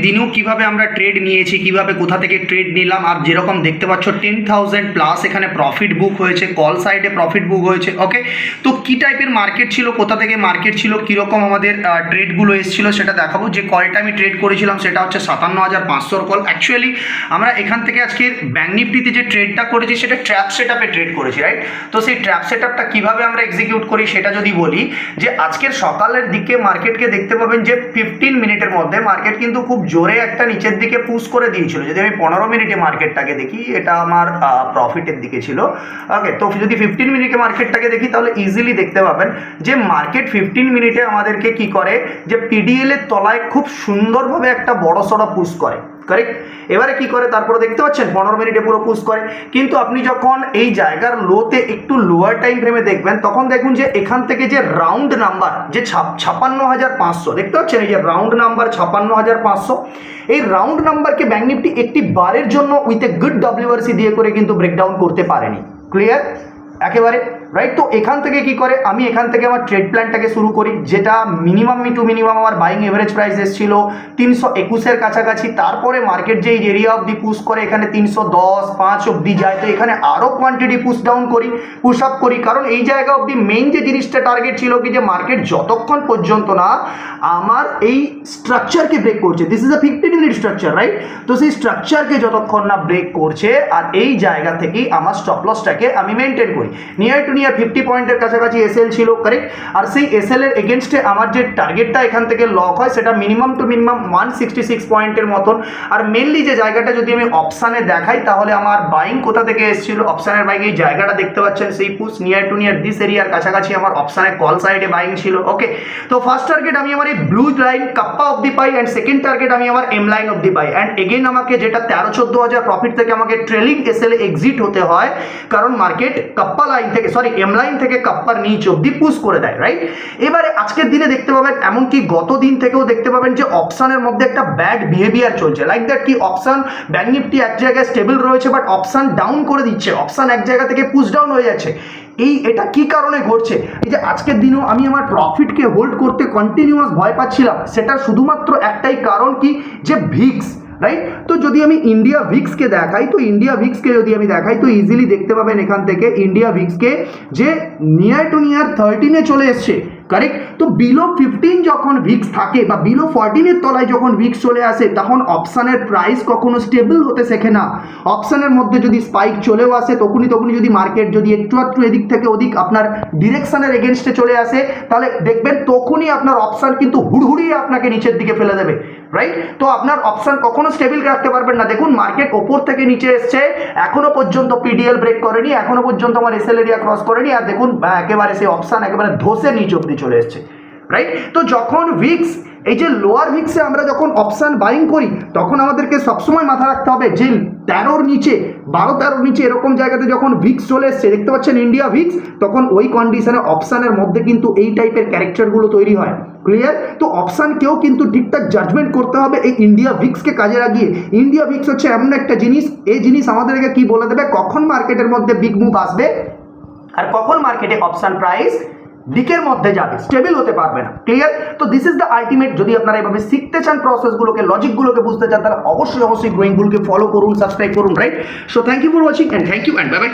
দিনেও কিভাবে আমরা ট্রেড নিয়েছি, কিভাবে কোথা থেকে ট্রেড নিলাম, আর যেরকম দেখতে পাচ্ছ 10,000 প্লাস এখানে প্রফিট বুক হয়েছে, কল সাইডে প্রফিট বুক হয়েছে। ওকে, তো কি টাইপের মার্কেট ছিল, কোথা থেকে মার্কেট ছিল, কীরকম আমাদের ট্রেডগুলো এসেছিলো সেটা দেখাবো। যে কলটা আমি ট্রেড করেছিলাম সেটা হচ্ছে 57,500 কল। অ্যাকচুয়ালি আমরা এখান থেকে আজকে ব্যাঙ্ক নিফটিতে যে ট্রেডটা করেছি সেটা ট্র্যাপ সেট আপে ট্রেড করেছি, রাইট? তো সেই ট্র্যাপ সেট আপটা কীভাবে আমরা এক্সিকিউট করি সেটা যদি বলি, যে আজকের সকালের দিকে মার্কেটকে দেখতে পাবেন যে 15 মিনিটের মধ্যে মার্কেট কিন্তু খুব জোরে একটা নিচের দিকে পুশ করে দিয়েছিল। যদি আমি 15 মিনিটে মার্কেটটাকে দেখি, এটা আমার প্রফিটের দিকে ছিল। ওকে, তো যদি 15 মিনিটে মার্কেটটাকে দেখি তাহলে ইজিলি দেখতে পাবেন যে মার্কেট 15 মিনিটে আমাদেরকে কি করে, যে পিডিএল এর তলায় খুব সুন্দরভাবে একটা বড় সড়ো পুশ করে, কারেক্ট? এবারে কি করে তারপরে দেখতে পাচ্ছেন 15 মিনিটে পুরো পুশ করে। কিন্তু আপনি যখন এই জায়গার লোতে একটু লোয়ার টাইম ফ্রেমে দেখবেন, তখন দেখুন যে এখান থেকে যে রাউন্ড নাম্বার যে 56,500 দেখতে পাচ্ছেন, এই যে রাউন্ড নাম্বার 56,500, এই রাউন্ড নাম্বারকে ব্যাঙ্ক নিফটি একটি বারের জন্য উইথ এ গুড ডব্লিউআরসি দিয়ে করে কিন্তু ব্রেকডাউন করতে পারেনি। ক্লিয়ার একেবারে, রাইট? তো এখান থেকে কি করে, আমি এখান থেকে আমার ট্রেড প্ল্যানটাকে শুরু করি, যেটা মিনিমাম টু মিনিমাম আমার বাইং এভারেজ প্রাইস এসেছিল 321-এর কাছাকাছি। তারপরে মার্কেট যে এরিয়া অবধি পুশ করে এখানে 310, 5 অবধি যায়, তো এখানে আরও কোয়ান্টিটি পুশ ডাউন করি, পুশ আপ করি, কারণ এই জায়গা অবধি মেইন যে জিনিসটা টার্গেট ছিল কি, যে মার্কেট যতক্ষণ পর্যন্ত না আমার এই স্ট্রাকচারকে ব্রেক করছে, this is a 15 minute structure, right? তো সেই স্ট্রাকচারকে যতক্ষণ না ব্রেক করছে, আর এই জায়গা থেকেই আমার স্টপ লসটাকে আমি মেনটেন করি। নিয়ার টু নিয়ার 50 পয়েন্টের কাছাকাছি এসএল ছিল, কারেক্ট? আর সেই এসএল এর এগেনস্টে আমার যে টার্গেটটা এখান থেকে লক হয় সেটা মিনিমাম টু মিনিমাম 166 পয়েন্টের মতন। আর মেনলি যে জায়গাটা যদি আমি অপশানে দেখাই, তাহলে আমার বাইং কোথা থেকে এসেছিল, অপশানের বাইং এই জায়গাটা দেখতে পাচ্ছেন, সেই push near to near this এরিয়ার কাছাকাছি আমার অপশানে কল সাইডে বাইং ছিল। ওকে, তো ফার্স্ট টার্গেট আমি আমার এই ব্লু লাইন কাপ্পা অবধি পাই, অ্যান্ড সেকেন্ড টার্গেট আমি আমার এম লাইন অবধি পাই। অ্যান্ড এগেন আমাকে যেটা 13-14 হাজার প্রফিট থেকে আমাকে ট্রেলিং এসএল এক্সিট হতে হয়, কারণ মার্কেট কাপ্পা লাইন থেকে এম লাইন থেকে কাপ্পার নিচ অবধি পুশ করে দেয়, রাইট? এবারে আজকের দিনে দেখতে পাবেন, এমনকি গত দিন থেকেও দেখতে পাবেন যে অপশানের মধ্যে একটা ব্যাড বিহেভিয়ার চলছে, লাইক দ্যাট কি অপশান ব্যাঙ্ক নিফটি এক জায়গায় স্টেবল রয়েছে, বাট অপশান ডাউন করে দিচ্ছে, অপশান এক জায়গা থেকে পুশ ডাউন হয়ে যাচ্ছে। এটা কি কারণে ঘটছে? এই যে আজকের দিনও আমি আমার প্রফিটকে হোল্ড করতে কন্টিনিউয়াস ভয় পাচ্ছিলাম, সেটা শুধুমাত্র একটাই কারণ কি, যে ভিক্স, রাইট? তো যদি আমি ইন্ডিয়া ভিক্সকে দেখাই, তো ইন্ডিয়া ভিক্সকে যদি আমি দেখাই, তো ইজিলি দেখতে পাবেন এখান থেকে ইন্ডিয়া ভিক্সকে যে নিয়ার টু নিয়ার 13-এ চলে এসছে, কারেক্ট? তো বিলো 15 যখন ভিক্স থাকে, বা বিলো 14-এর তলায় যখন ভিক্স চলে আসে, তখন অপশানের প্রাইস কখনো স্টেবল হতে শেখে না। অপশানের মধ্যে যদি স্পাইক চলেও আসে, তখনই যদি মার্কেট যদি একটু এদিক থেকে ওদিক আপনার ডিরেকশনের এগেনস্টে চলে আসে, তাহলে দেখবেন তখনই আপনার অপশান কিন্তু হুড়হুড়িয়ে আপনাকে নিচের দিকে ফেলে দেবে, রাইট? তো আপনার অপশান কখনো স্টেবল রাখতে পারবেন না। দেখুন মার্কেট ওপর থেকে নিচে এসছে, এখনো পর্যন্ত পিডিএল ব্রেক করেনি, এখনো পর্যন্ত আমার এসএল এরিয়া ক্রস করেনি, আর দেখুন একেবারে সেই অপশান একেবারে ধসে নিচ অব্দি চলে এসছে, রাইট? তো যখন ভিক্স, এই যে লোয়ার ভিক্সে আমরা যখন অপশান বাইং করি, তখন আমাদেরকে সবসময় মাথা রাখতে হবে যে 13-র নিচে, 12-13-র নিচে এরকম জায়গাতে যখন ভিক্স চলে এসছে, দেখতে পাচ্ছেন ইন্ডিয়া ভিক্স, তখন ওই কন্ডিশনে অপশানের মধ্যে কিন্তু এই টাইপের ক্যারেক্টারগুলো তৈরি হয়। ক্লিয়ার? তো অপশানকেও কিন্তু ঠিকঠাক জাজমেন্ট করতে হবে এই ইন্ডিয়া ভিক্সকে কাজে লাগিয়ে। ইন্ডিয়া ভিক্স হচ্ছে এমন একটা জিনিস, এই জিনিস আমাদেরকে কি বলে দেবে, কখন মার্কেটের মধ্যে বিগ মুভ আসবে, আর কখন মার্কেটে অপশান প্রাইস দিকের মধ্যে যাবে, স্টেবল হতে পারবে না। ক্লিয়ার? তো দিস ইজ দ্য আলটিমেট। যদি আপনারা এভাবে শিখতে চান, প্রসেসগুলোকে, লজিকগুলোকে বুঝতে চান, তাহলে অবশ্যই গ্রোয়িং বুলকে ফলো করুন, সাবস্ক্রাইব করুন, right? So thank you for watching, and thank you and bye by.